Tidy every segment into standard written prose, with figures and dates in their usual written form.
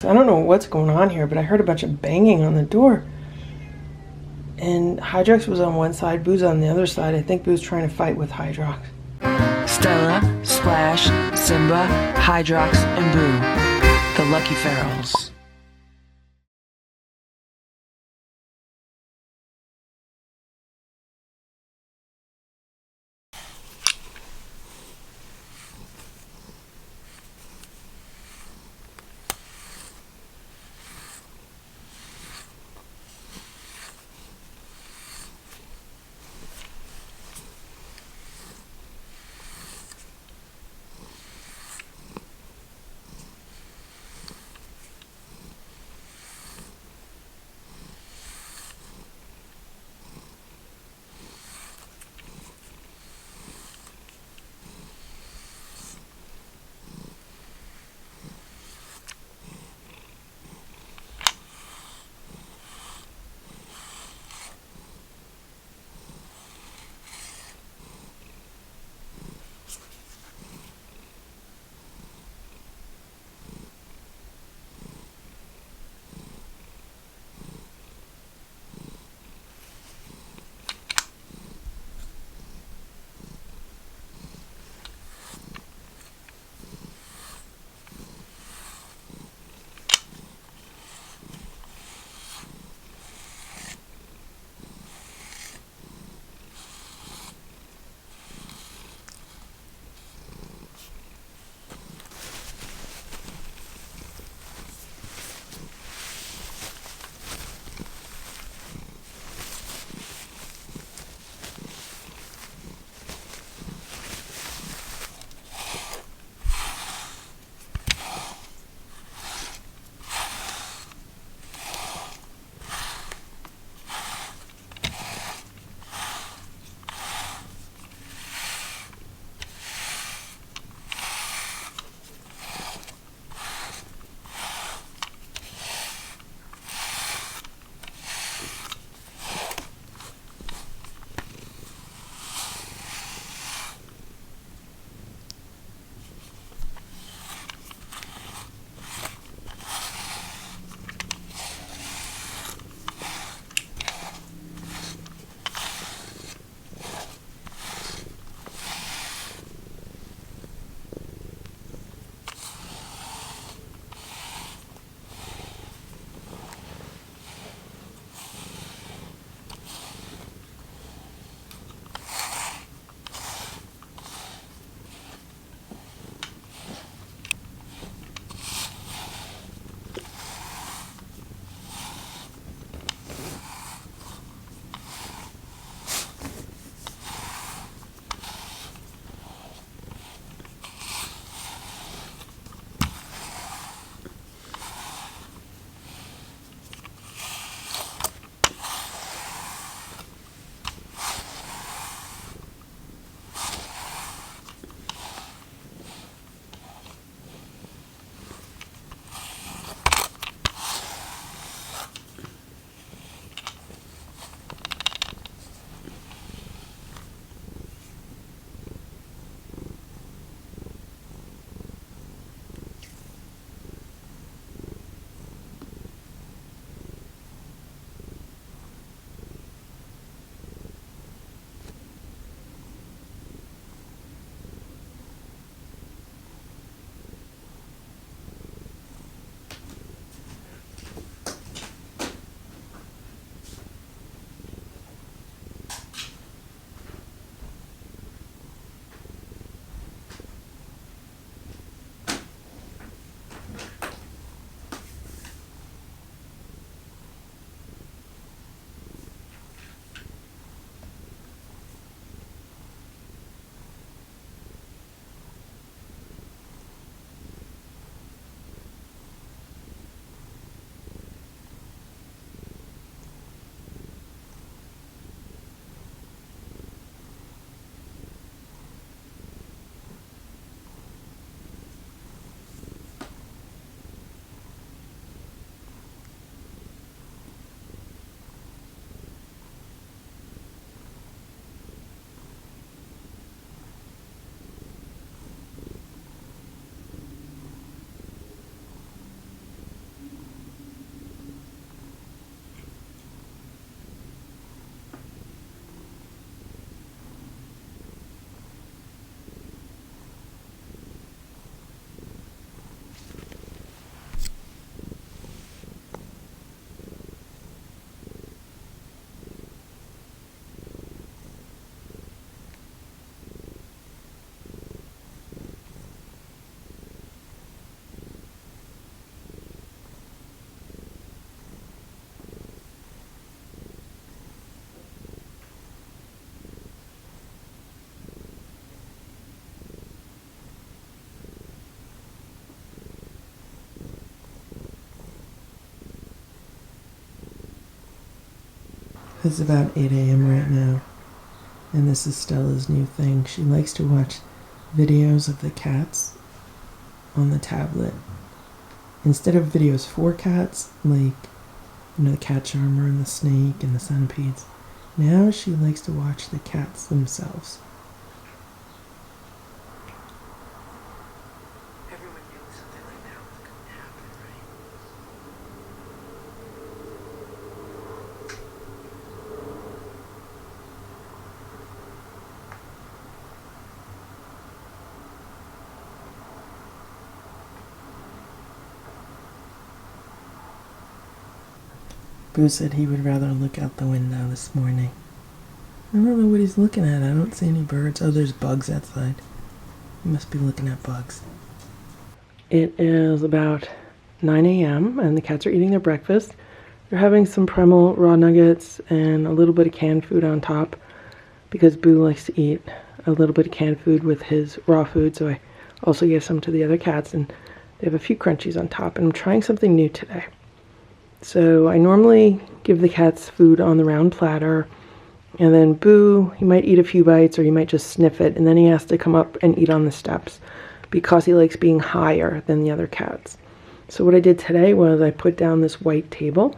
I don't know what's going on here, but I heard a bunch of banging on the door. And Hydrox was on one side, Boo's on the other side. I think Boo's trying to fight with Hydrox. Stella, Splash, Simba, Hydrox, and Boo, the Lucky Ferals. It's about 8 a.m. right now, and this is Stella's new thing. She likes to watch videos of the cats on the tablet. Instead of videos for cats, like, the cat charmer and the snake and the centipedes, now she likes to watch the cats themselves. Everyone knew something like that was going to happen, right? Boo said he would rather look out the window this morning. I don't know what he's looking at. I don't see any birds. Oh, there's bugs outside. He must be looking at bugs. It is about 9 a.m. and the cats are eating their breakfast. They're having some Primal raw nuggets and a little bit of canned food on top because Boo likes to eat a little bit of canned food with his raw food, so I also give some to the other cats, and they have a few crunchies on top. And I'm trying something new today. So I normally give the cats food on the round platter, and then Boo, he might eat a few bites or he might just sniff it, and then he has to come up and eat on the steps because he likes being higher than the other cats. So what I did today was I put down this white table.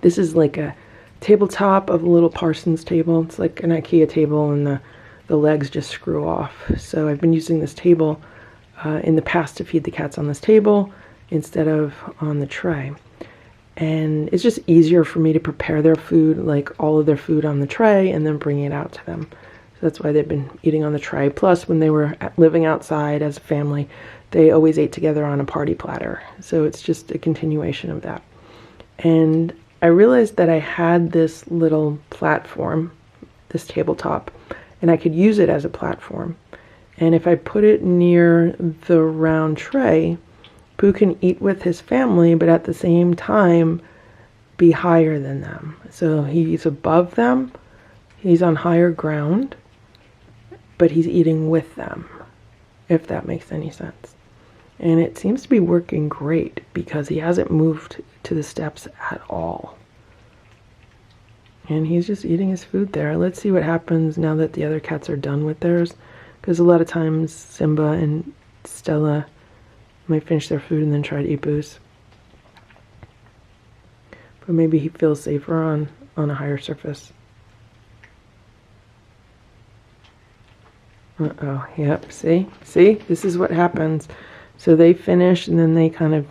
This is like a tabletop of a little Parsons table. It's like an IKEA table, and the legs just screw off. So I've been using this table in the past to feed the cats on this table instead of on the tray. And it's just easier for me to prepare their food, like all of their food on the tray, and then bring it out to them. So that's why they've been eating on the tray. Plus, when they were living outside as a family, they always ate together on a party platter. So it's just a continuation of that. And I realized that I had this little platform, this tabletop, and I could use it as a platform. And if I put it near the round tray, Boo can eat with his family, but at the same time be higher than them. So he's above them, he's on higher ground, but he's eating with them, if that makes any sense. And it seems to be working great because he hasn't moved to the steps at all. And he's just eating his food there. Let's see what happens now that the other cats are done with theirs, because a lot of times Simba and Stella might finish their food and then try to eat Boo's. But maybe he feels safer on a higher surface. Uh-oh, yep, see? See? This is what happens. So they finish and then they kind of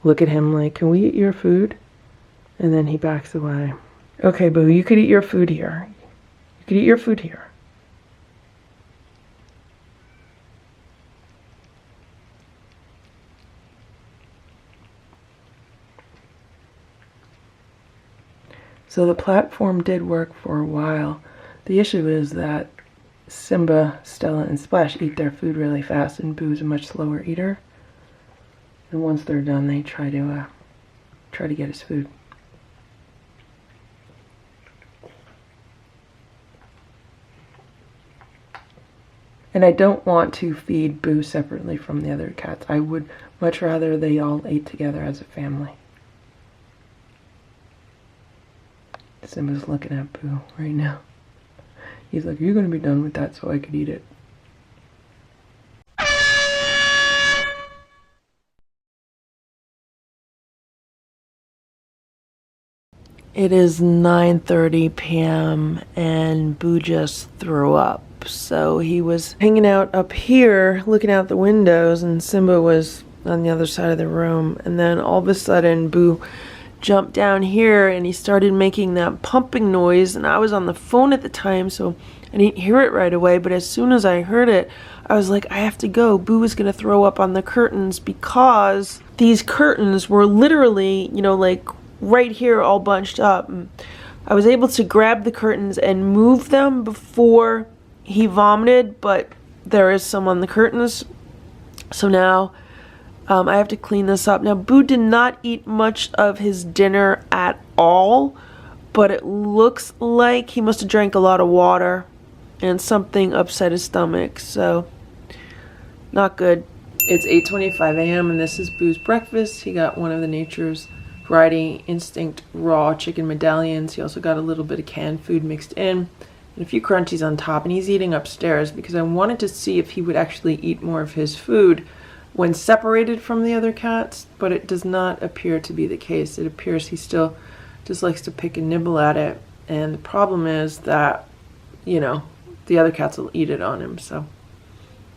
look at him like, can we eat your food? And then he backs away. Okay, Boo, you could eat your food here. You could eat your food here. So the platform did work for a while. The issue is that Simba, Stella, and Splash eat their food really fast, and Boo's a much slower eater. And once they're done, they try to get his food. And I don't want to feed Boo separately from the other cats. I would much rather they all ate together as a family. Simba's looking at Boo right now. He's like, you're gonna be done with that so I could eat it. It is 9:30 p.m. and Boo just threw up. So he was hanging out up here looking out the windows, and Simba was on the other side of the room. And then all of a sudden Boo jumped down here and he started making that pumping noise, and I was on the phone at the time, so I didn't hear it right away. But as soon as I heard it, I was like, I have to go. Boo is gonna throw up on the curtains, because these curtains were literally, like right here all bunched up. I was able to grab the curtains and move them before he vomited, but there is some on the curtains. So now I have to clean this up. Now, Boo did not eat much of his dinner at all, but it looks like he must have drank a lot of water and something upset his stomach, so not good. It's 8:25 a.m. and this is Boo's breakfast. He got one of the Nature's Variety Instinct raw chicken medallions. He also got a little bit of canned food mixed in and a few crunchies on top, and he's eating upstairs because I wanted to see if he would actually eat more of his food when separated from the other cats, but it does not appear to be the case. It appears he still just likes to pick and nibble at it, and the problem is that, you know, the other cats will eat it on him, so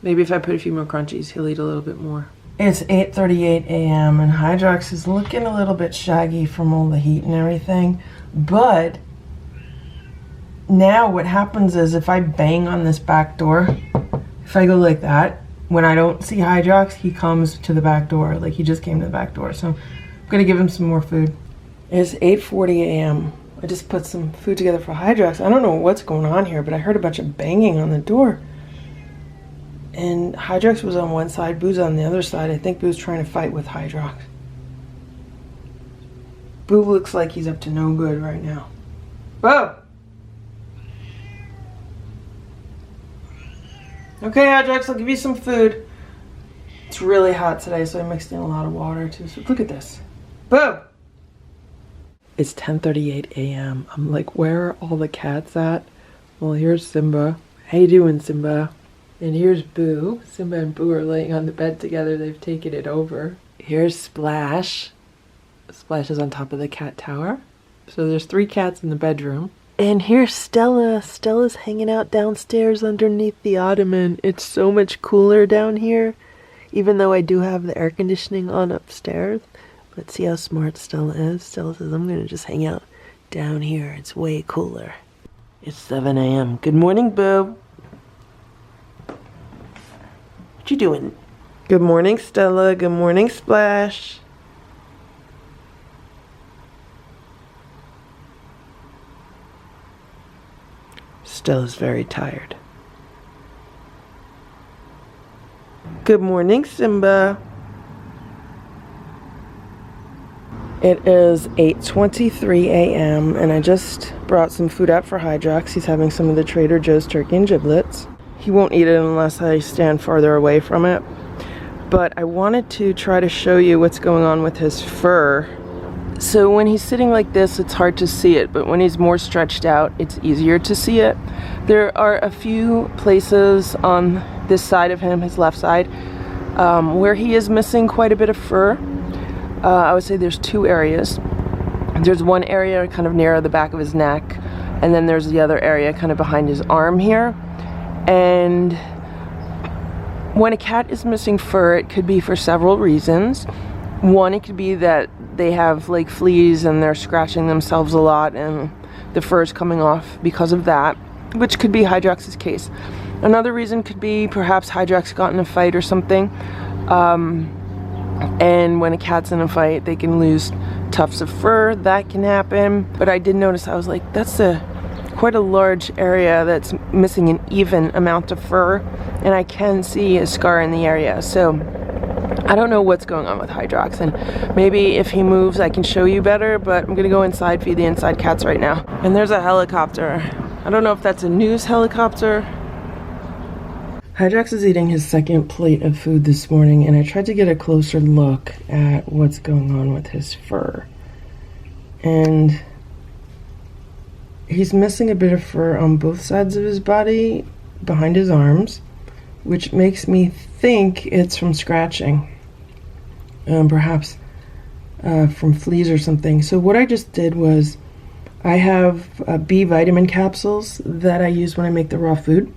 maybe if I put a few more crunchies, he'll eat a little bit more. It's 8:38 a.m. and Hydrox is looking a little bit shaggy from all the heat and everything, but now what happens is if I bang on this back door, if I go like that, when I don't see Hydrox, he comes to the back door, like he just came to the back door, so I'm gonna give him some more food. It's 8:40 a.m. I just put some food together for Hydrox. I don't know what's going on here, but I heard a bunch of banging on the door. And Hydrox was on one side, Boo's on the other side. I think Boo's trying to fight with Hydrox. Boo looks like he's up to no good right now. Boo! Okay, Hydrox, I'll give you some food. It's really hot today, so I mixed in a lot of water too. So look at this. Boo! It's 10:38 a.m. I'm like, where are all the cats at? Well, here's Simba. How you doing, Simba? And here's Boo. Simba and Boo are laying on the bed together. They've taken it over. Here's Splash. Splash is on top of the cat tower. So there's 3 cats in the bedroom. And here's Stella. Stella's hanging out downstairs underneath the ottoman. It's so much cooler down here, even though I do have the air conditioning on upstairs. Let's see how smart Stella is. Stella says, I'm going to just hang out down here. It's way cooler. It's 7 a.m. Good morning, Boo. What you doing? Good morning, Stella. Good morning, Splash. Stella's very tired. Good morning, Simba. It is 8:23 a.m. and I just brought some food out for Hydrox. He's having some of the Trader Joe's turkey and giblets. He won't eat it unless I stand farther away from it. But I wanted to try to show you what's going on with his fur. So when he's sitting like this, it's hard to see it, but when he's more stretched out, it's easier to see it. There are a few places on this side of him, his left side, where he is missing quite a bit of fur. I would say there's 2 areas. There's one area kind of near the back of his neck, and then there's the other area kind of behind his arm here. And when a cat is missing fur, it could be for several reasons. One, it could be that they have like fleas and they're scratching themselves a lot and the fur is coming off because of that, which could be Hydrox's case. Another reason could be perhaps Hydrox got in a fight or something. And when a cat's in a fight, they can lose tufts of fur. That can happen. But I did notice, I was like, that's quite a large area that's missing an even amount of fur. And I can see a scar in the area. So I don't know what's going on with Hydrox. And maybe if he moves, I can show you better. But I'm going to go inside, feed the inside cats right now. And there's a helicopter. I don't know if that's a news helicopter. Hydrox is eating his second plate of food this morning, and I tried to get a closer look at what's going on with his fur. And he's missing a bit of fur on both sides of his body, behind his arms, which makes me think it's from scratching. Perhaps from fleas or something. So what I just did was, I have B vitamin capsules that I use when I make the raw food.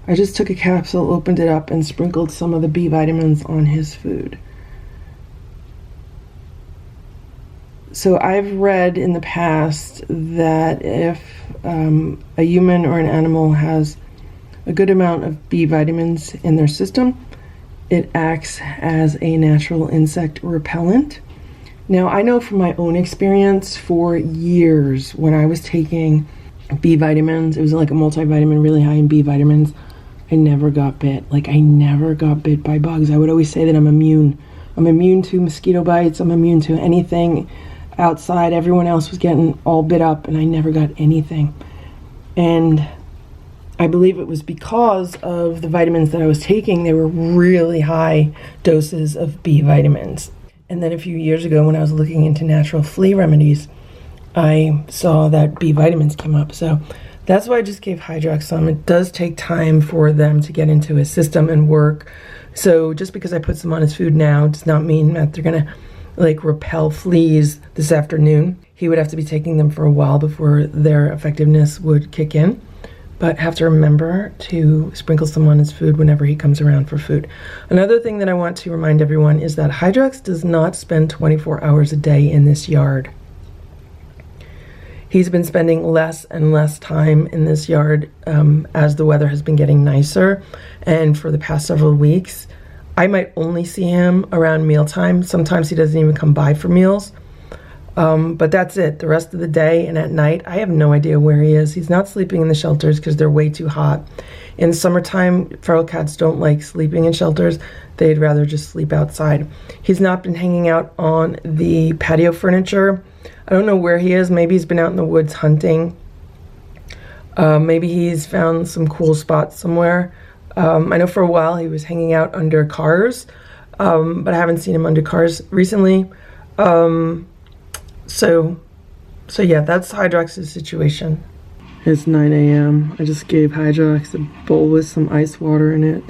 I just took a capsule, opened it up, and sprinkled some of the B vitamins on his food. So I've read in the past that if a human or an animal has a good amount of B vitamins in their system, it acts as a natural insect repellent. Now, I know from my own experience, for years when I was taking B vitamins, it was like a multivitamin really high in B vitamins, I never got bit. Like, I never got bit by bugs. I would always say that I'm immune. I'm immune to mosquito bites. I'm immune to anything outside. Everyone else was getting all bit up, and I never got anything. And I believe it was because of the vitamins that I was taking. They were really high doses of B vitamins. And then a few years ago when I was looking into natural flea remedies, I saw that B vitamins came up. So that's why I just gave Hydrox some. It does take time for them to get into his system and work. So just because I put some on his food now does not mean that they're gonna like repel fleas this afternoon. He would have to be taking them for a while before their effectiveness would kick in. But have to remember to sprinkle some on his food whenever he comes around for food. Another thing that I want to remind everyone is that Hydrox does not spend 24 hours a day in this yard. He's been spending less and less time in this yard as the weather has been getting nicer. And for the past several weeks, I might only see him around mealtime. Sometimes he doesn't even come by for meals. But that's it. The rest of the day and at night, I have no idea where he is. He's not sleeping in the shelters because they're way too hot. In summertime, feral cats don't like sleeping in shelters. They'd rather just sleep outside. He's not been hanging out on the patio furniture. I don't know where he is. Maybe he's been out in the woods hunting. Maybe he's found some cool spots somewhere. I know for a while he was hanging out under cars, but I haven't seen him under cars recently. So yeah, that's Hydrox's situation. It's 9 a.m. I just gave Hydrox a bowl with some ice water in it.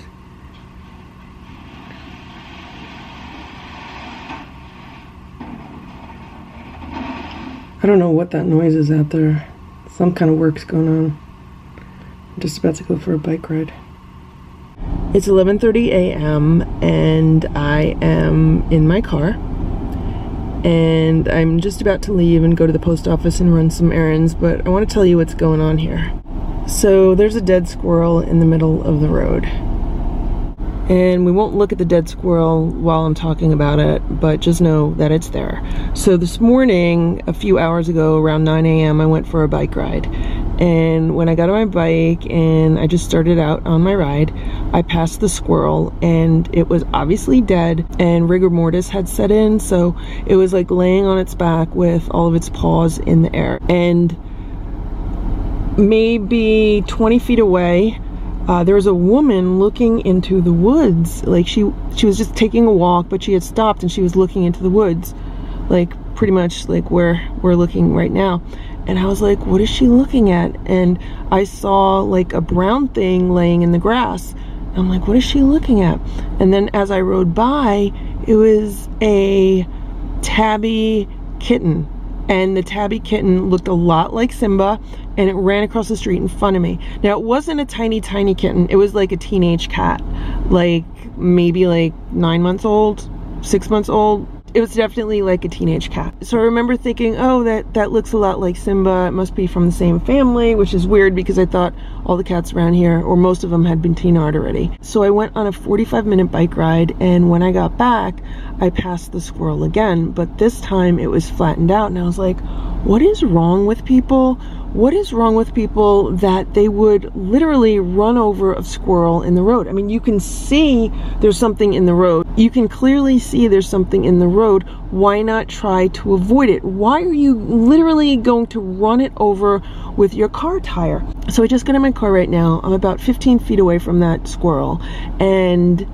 I don't know what that noise is out there. Some kind of work's going on. I'm just about to go for a bike ride. It's 11:30 a.m. and I am in my car. And I'm just about to leave and go to the post office and run some errands, but I want to tell you what's going on here. So there's a dead squirrel in the middle of the road. And we won't look at the dead squirrel while I'm talking about it, but just know that it's there. So this morning, a few hours ago, around 9 a.m., I went for a bike ride. And when I got on my bike and I just started out on my ride, I passed the squirrel and it was obviously dead and rigor mortis had set in. So it was like laying on its back with all of its paws in the air. And maybe 20 feet away, there was a woman looking into the woods. Like she was just taking a walk, but she had stopped and she was looking into the woods, like pretty much like where we're looking right now. And I was like, what is she looking at? And I saw like a brown thing laying in the grass. I'm like, what is she looking at? And then as I rode by, it was a tabby kitten. And the tabby kitten looked a lot like Simba, and it ran across the street in front of me. Now, it wasn't a tiny, tiny kitten. It was like a teenage cat, like maybe like 9 months old, 6 months old. It was definitely like a teenage cat. So I remember thinking, oh, that looks a lot like Simba. It must be from the same family, which is weird because I thought all the cats around here, or most of them, had been teenarded already. So I went on a 45-minute bike ride, and when I got back, I passed the squirrel again, but this time it was flattened out, and I was like, what is wrong with people? What is wrong with people that they would literally run over a squirrel in the road? I mean, you can see there's something in the road. You can clearly see there's something in the road. Why not try to avoid it? Why are you literally going to run it over with your car tire? So I just got in my car right now. I'm about 15 feet away from that squirrel, and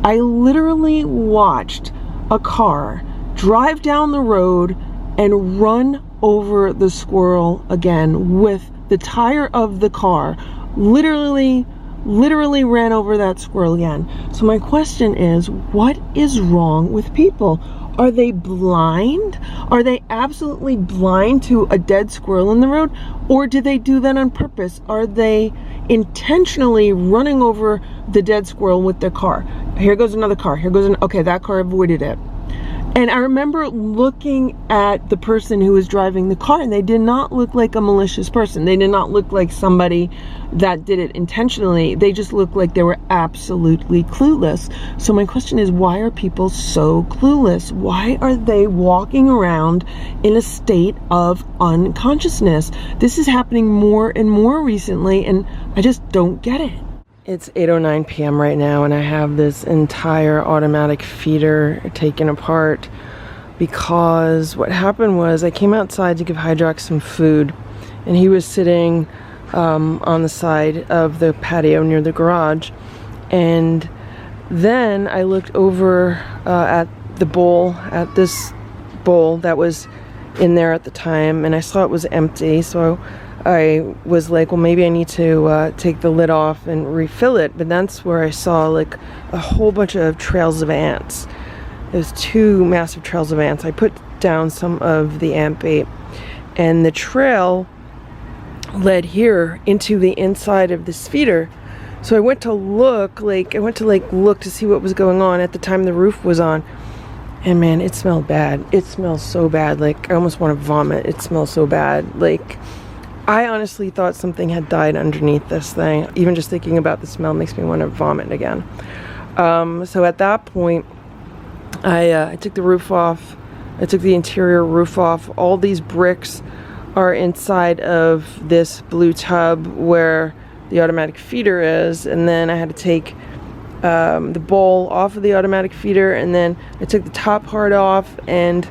I literally watched a car drive down the road and run over the squirrel again with the tire of the car. Literally ran over that squirrel again. So my question is, what is wrong with people? Are they blind? Are they absolutely blind to a dead squirrel in the road? Or do they do that on purpose? Are they intentionally running over the dead squirrel with their car? Here goes another car. Okay, that car avoided it. And I remember looking at the person who was driving the car, and they did not look like a malicious person. They did not look like somebody that did it intentionally. They just looked like they were absolutely clueless. So my question is, why are people so clueless? Why are they walking around in a state of unconsciousness? This is happening more and more recently, and I just don't get it. It's 8:09 p.m. right now, and I have this entire automatic feeder taken apart because what happened was I came outside to give Hydrox some food, and he was sitting on the side of the patio near the garage. And then I looked over at the bowl, at this bowl that was in there at the time, and I saw it was empty, so I was like, well, maybe I need to take the lid off and refill it. But that's where I saw like a whole bunch of trails of ants. There's 2 massive trails of ants. I put down some of the ant bait, and the trail led here into the inside of this feeder. So I went to look to see what was going on. At the time the roof was on, and man, it smelled bad. It smells so bad, like I almost want to vomit. It smells so bad. Like, I honestly thought something had died underneath this thing. Even just thinking about the smell makes me want to vomit again. So at that point, I took the roof off. I took the interior roof off. All these bricks are inside of this blue tub where the automatic feeder is, and then I had to take the bowl off of the automatic feeder, and then I took the top part off, and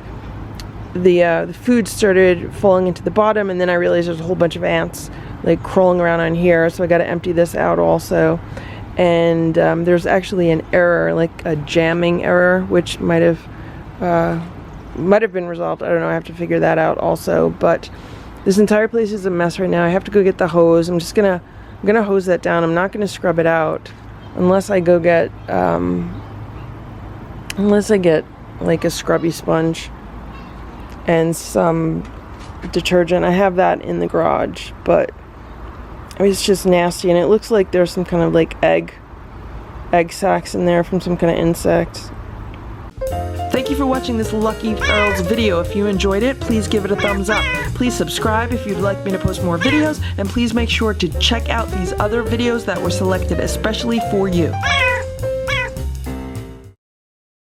the food started falling into the bottom, and then I realized there's a whole bunch of ants like crawling around on here, so I got to empty this out also. And there's actually an error, like a jamming error, which might have been resolved. I don't know, I have to figure that out also. But this entire place is a mess right now. I have to go get the hose. I'm gonna hose that down. I'm not gonna scrub it out unless I go get like a scrubby sponge and some detergent. I have that in the garage, but it's just nasty, and it looks like there's some kind of like egg sacs in there from some kind of insect. Thank you for watching this Lucky Ferals video. If you enjoyed it, please give it a thumbs up. Please subscribe if you'd like me to post more videos, and please make sure to check out these other videos that were selected especially for you.